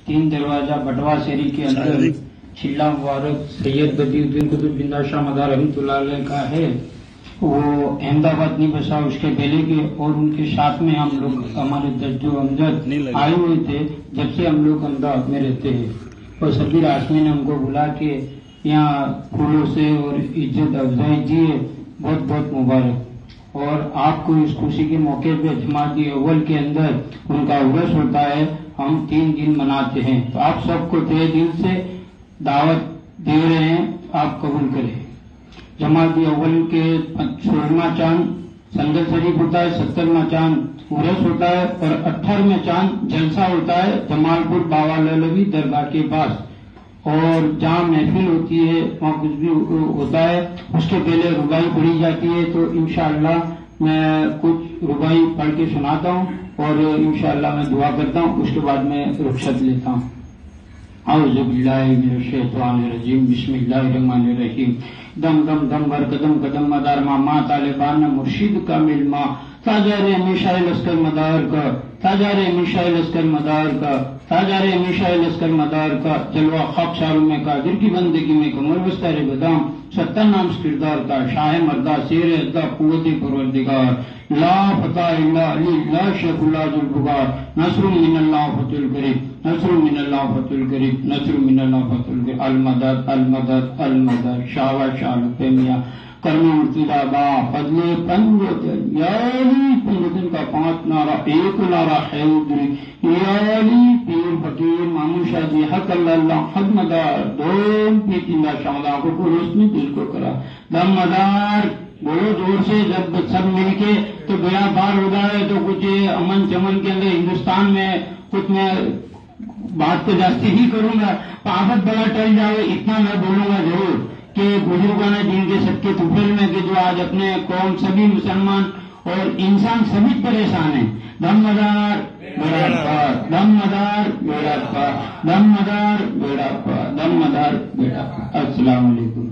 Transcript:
تین دروازہ بٹوا شہری کے اندر چلا مبارک سید بدی الدین قطب بندہ شاہ مدار رحمۃ اللہ علیہ کا ہے. وہ احمد آباد نہیں بسا اس کے پہلے کے، اور ان کے ساتھ میں ہم لوگ ہمارے دجو امجد آئے ہوئے تھے جب سے ہم لوگ احمد آباد میں رہتے ہیں. اور سبیر آسمی نے ہم کو بلا کے یہاں پھولوں سے اور عزت افزائی دی ہے. بہت بہت مبارک. اور آپ کو اس خوشی کے موقع پہ جماعت اول کے اندر ان کا عرس ہوتا ہے، ہم 3 دن مناتے ہیں. تو آپ سب کو تہ دل سے دعوت دے رہے ہیں، آپ قبول کریں. جماعت اول کے 16واں چاند سنگل شریف ہوتا ہے، 17واں چاند عرس ہوتا ہے، اور 18واں چاند جلسہ ہوتا ہے جمال پور بابا لولوی درگاہ کے پاس. اور جہاں محفل ہوتی ہے وہاں کچھ بھی ہوتا ہے، اس کے پہلے ربائی پڑھی جاتی ہے. تو انشاءاللہ میں کچھ ربائی پڑھ کے سناتا ہوں اور انشاءاللہ میں دعا کرتا ہوں، اس کے بعد میں رخصت لیتا ہوں. اعوذ باللہ من الشیطان الرجیم، بسم اللہ الرحمن الرحیم. دم دم دم بر قدم قدم مدار ماں طالبان مرشید کا ملما تاجار ہمیشہ لشکر مدار کا، تاجار ہمیشہ لشکر مدار کا، تاجار ہمیشہ لشکر مدار کا. جلوہ خاک شاروں میں کا در کی بندگی میں کمر بستر بدام ستر نام کردار کا. شاہ مردہ شیر ادا قوت پروردگار، لا فتح الا علی لا شیخ اللہ ذوالفقار. نصر من اللہ فتح القریب، نصر من اللہ فتح القریب، نصر من اللہ فتح القریب. المدد المدد المدد. شاہ شاہ میاں کرم مرتضی با فضل پنجتن یالی پنجتن کا 5 نعرہ، ایک نعرہ حیدری یالی پیر فقیر مامون شاہ جی حق اللہ حق مدار دوم پیتندہ شاہدہ کو روشنی دل کو کرا. دم مدار بولو زور سے، جب سب مل کے تو بیڑا پار ہو جائے. تو کچھ امن چمن کے اندر ہندوستان میں کچھ میں بات تو جاستی ہی کروں گا، آفت بڑا ٹل جائے اتنا میں بولوں گا ضرور کہ بزرگان دین کے سب کے طفیل میں کہ جو آج اپنے قوم سبھی مسلمان اور انسان سبھی پریشان ہیں. دم مدار بیڑا پار، دم مدار بیڑا پار، دم مدار بیڑا پار، دم مدار بیڑا پار. السلام علیکم.